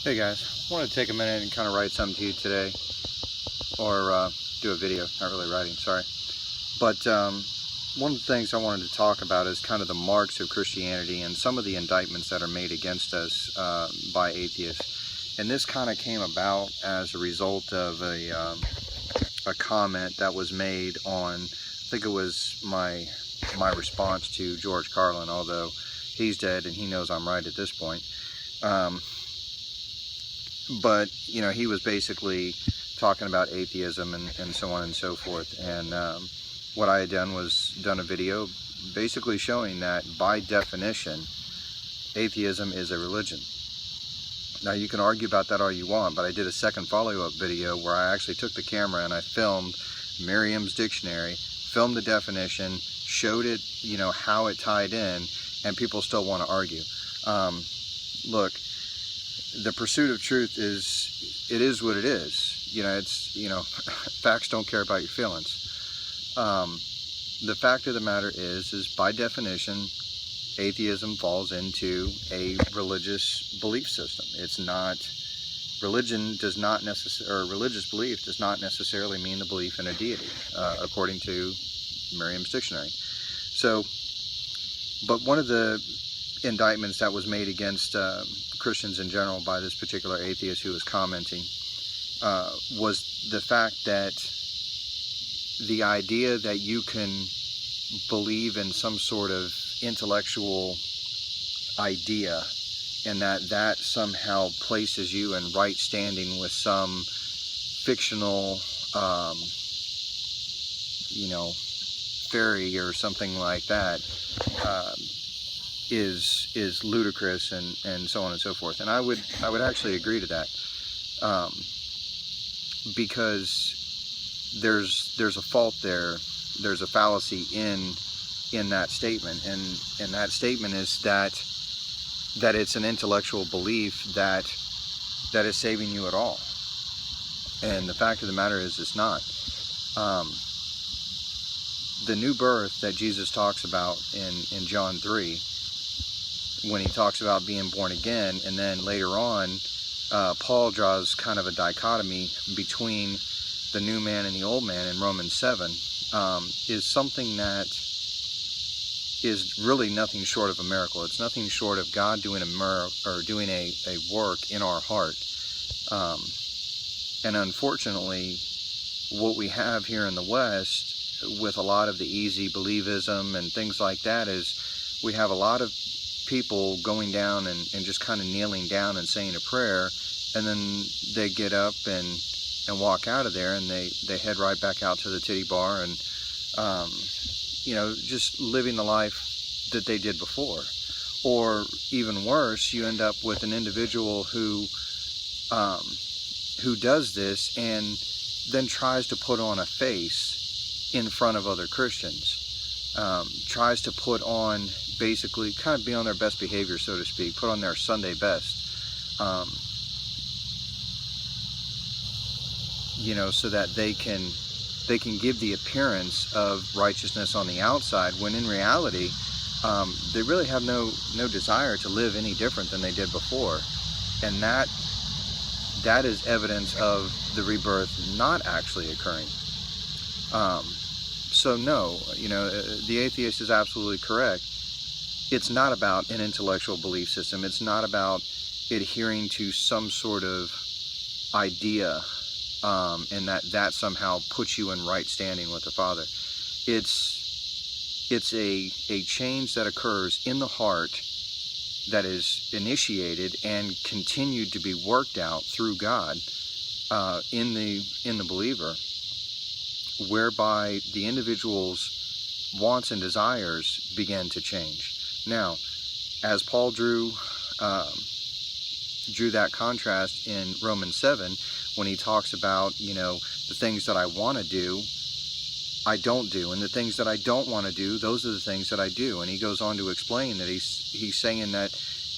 Hey guys, I wanted to take a minute and kind of write something to you today, or do a video, not really writing, sorry. But one of the things I wanted to talk about is kind of the marks of Christianity and some of the indictments that are made against us by atheists. And this kind of came about as a result of a comment that was made on, I think it was my response to George Carlin, although he's dead and he knows I'm right at this point. But, you know, he was basically talking about atheism and so on and so forth. And what I had done was done a video basically showing that, by definition, atheism is a religion. Now, you can argue about that all you want, but I did a second follow-up video where I actually took the camera and I filmed Merriam's dictionary, filmed the definition, showed it, you know, how it tied in, and people still want to argue. Look, the pursuit of truth is what it is. You know, it's, you know, facts don't care about your feelings. The fact of the matter is by definition, atheism falls into a religious belief system. It's not, religion does not necessarily, or religious belief does not necessarily mean the belief in a deity, according to Merriam's dictionary. So, but one of the indictments that was made against Christians in general by this particular atheist who was commenting was the fact that the idea that you can believe in some sort of intellectual idea and that somehow places you in right standing with some fictional you know, fairy or something like that is ludicrous and so on and so forth. And I would actually agree to that, because there's a fault there. There's a fallacy in that statement, and that statement is that it's an intellectual belief that is saving you at all. And the fact of the matter is, it's not. The new birth that Jesus talks about in John 3, when he talks about being born again, and then later on Paul draws kind of a dichotomy between the new man and the old man in Romans 7, is something that is really nothing short of a miracle. It's nothing short of God doing a miracle, or doing a work in our heart. And unfortunately, what we have here in the West with a lot of the easy believism and things like that is we have a lot of people going down and just kind of kneeling down and saying a prayer, and then they get up and walk out of there, and they head right back out to the titty bar and you know, just living the life that they did before. Or even worse, you end up with an individual who does this and then tries to put on a face in front of other Christians, tries to put on, basically kind of be on their best behavior, so to speak, put on their Sunday best, you know, so that they can give the appearance of righteousness on the outside, when in reality they really have no desire to live any different than they did before. And that is evidence of the rebirth not actually occurring. So no, you know, the atheist is absolutely correct. It's not about an intellectual belief system. It's not about adhering to some sort of idea, and that somehow puts you in right standing with the Father. It's a change that occurs in the heart, that is initiated and continued to be worked out through God in the believer, whereby the individual's wants and desires begin to change. Now, as Paul drew that contrast in Romans 7, when he talks about, you know, the things that I want to do, I don't do, and the things that I don't want to do, those are the things that I do. And he goes on to explain that he's saying that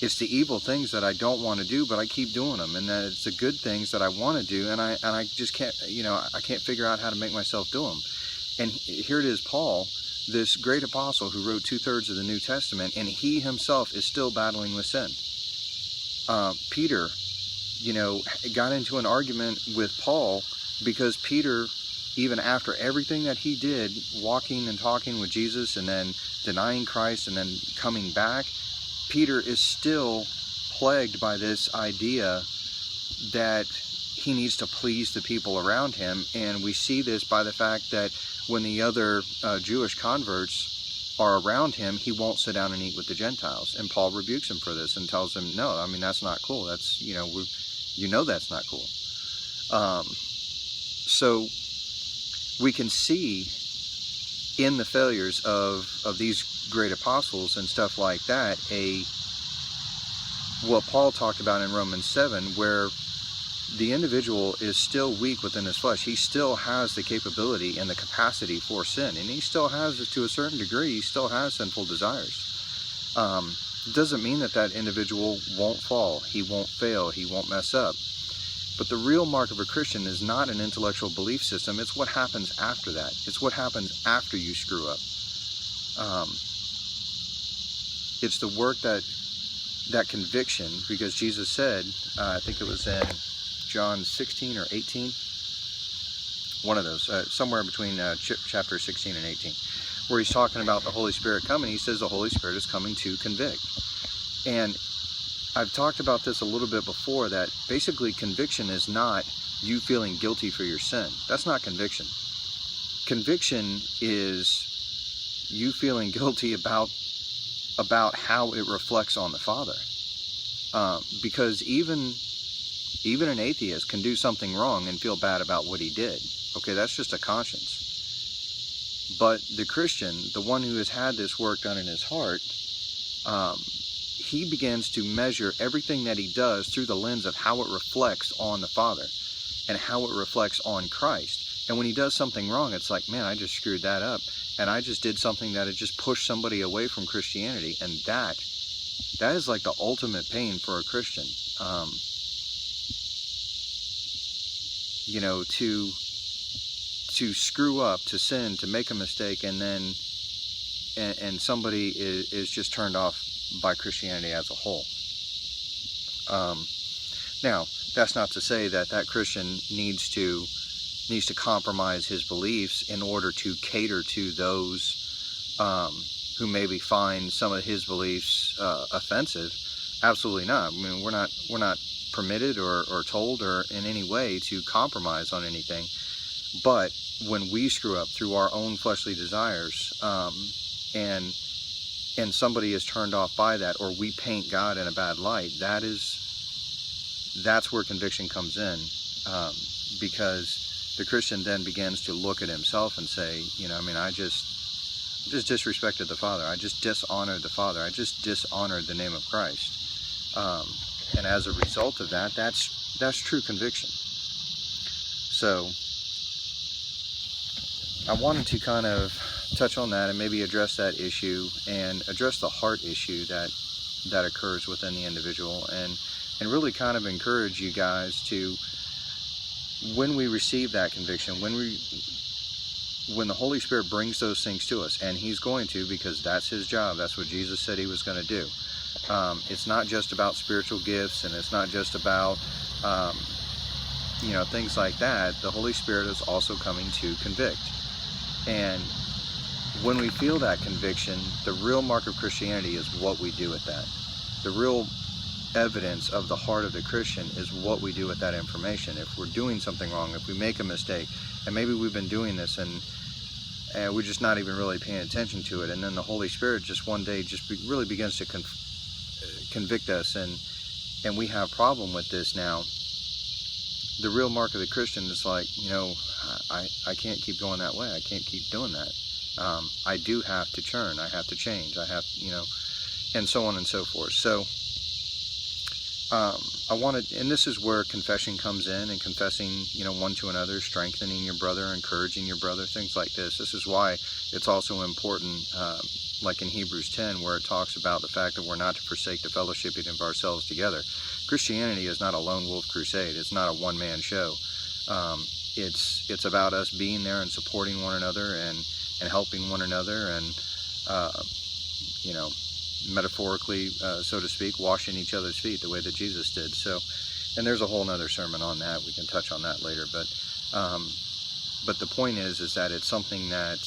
it's the evil things that I don't want to do, but I keep doing them, and that it's the good things that I want to do, and I just can't, you know, I can't figure out how to make myself do them. And here it is, Paul, this great apostle who wrote 2/3 of the New Testament, and he himself is still battling with sin. Peter got into an argument with Paul because Peter, even after everything that he did, walking and talking with Jesus and then denying Christ and then coming back, Peter is still plagued by this idea that he needs to please the people around him. And we see this by the fact that when the other Jewish converts are around him, he won't sit down and eat with the Gentiles. And Paul rebukes him for this and tells him, no, I mean, that's not cool. That's, that's not cool. So we can see in the failures of these great apostles and stuff like that, what Paul talked about in Romans 7, where the individual is still weak within his flesh. He still has the capability and the capacity for sin, and he still has, to a certain degree, he still has sinful desires. It doesn't mean that individual won't fall, he won't fail, he won't mess up. But the real mark of a Christian is not an intellectual belief system. It's what happens after that. It's what happens after you screw up. It's the work that conviction, because Jesus said, I think it was in John 16 or 18, one of those, somewhere between chapter 16 and 18, where he's talking about the Holy Spirit coming. He says the Holy Spirit is coming to convict. And I've talked about this a little bit before, that basically conviction is not you feeling guilty for your sin. That's not conviction. Conviction is you feeling guilty about how it reflects on the Father. Because even an atheist can do something wrong and feel bad about what he did. Okay, that's just a conscience. But the Christian, the one who has had this work done in his heart, he begins to measure everything that he does through the lens of how it reflects on the Father and how it reflects on Christ. And when he does something wrong, it's like, man, I just screwed that up, and I just did something that had just pushed somebody away from Christianity. And that is like the ultimate pain for a Christian. To screw up, to sin, to make a mistake, and then and somebody is just turned off by Christianity as a whole. Now, that's not to say that Christian needs to compromise his beliefs in order to cater to those who maybe find some of his beliefs offensive. Absolutely not. I mean, we're not permitted or told or in any way to compromise on anything. But when we screw up through our own fleshly desires, and somebody is turned off by that, or we paint God in a bad light, that's where conviction comes in, because the Christian then begins to look at himself and say, I just disrespected the Father. I just dishonored the Father. I just dishonored the name of Christ. And as a result of that, that's true conviction. So I wanted to kind of touch on that and maybe address that issue and address the heart issue that occurs within the individual, and really kind of encourage you guys to, when we receive that conviction, when the Holy Spirit brings those things to us, and he's going to, because that's his job, that's what Jesus said he was going to do. It's not just about spiritual gifts, and it's not just about things like that. The Holy Spirit is also coming to convict. And when we feel that conviction, the real mark of Christianity is what we do with that. The real evidence of the heart of the Christian is what we do with that information. If we're doing something wrong, if we make a mistake, and maybe we've been doing this and we're just not even really paying attention to it, and then the Holy Spirit just one day really begins to convict us, and we have a problem with this now, the real mark of the Christian is like, I can't keep going that way. I can't keep doing that. I do have to churn. I have to change. I have, and so on and so forth. So I wanted, and this is where confession comes in, and confessing, one to another, strengthening your brother, encouraging your brother, things like this. This is why it's also important, like in Hebrews 10, where it talks about the fact that we're not to forsake the fellowshipping of ourselves together. Christianity is not a lone wolf crusade. It's not a one-man show. It's about us being there and supporting one another and helping one another, and metaphorically, so to speak, washing each other's feet the way that Jesus did. So and there's a whole nother sermon on that. We can touch on that later, but the point is that it's something that,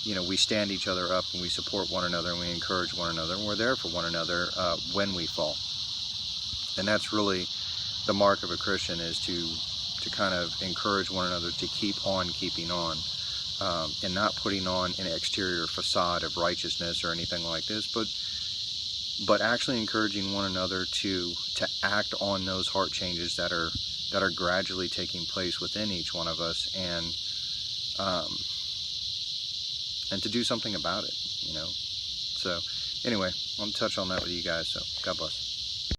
you know, we stand each other up and we support one another and we encourage one another and we're there for one another when we fall. And that's really the mark of a Christian, is to kind of encourage one another to keep on keeping on, and not putting on an exterior facade of righteousness or anything like this, but actually encouraging one another to act on those heart changes that are gradually taking place within each one of us, and to do something about it, you know. So anyway, I'll touch on that with you guys. So God bless.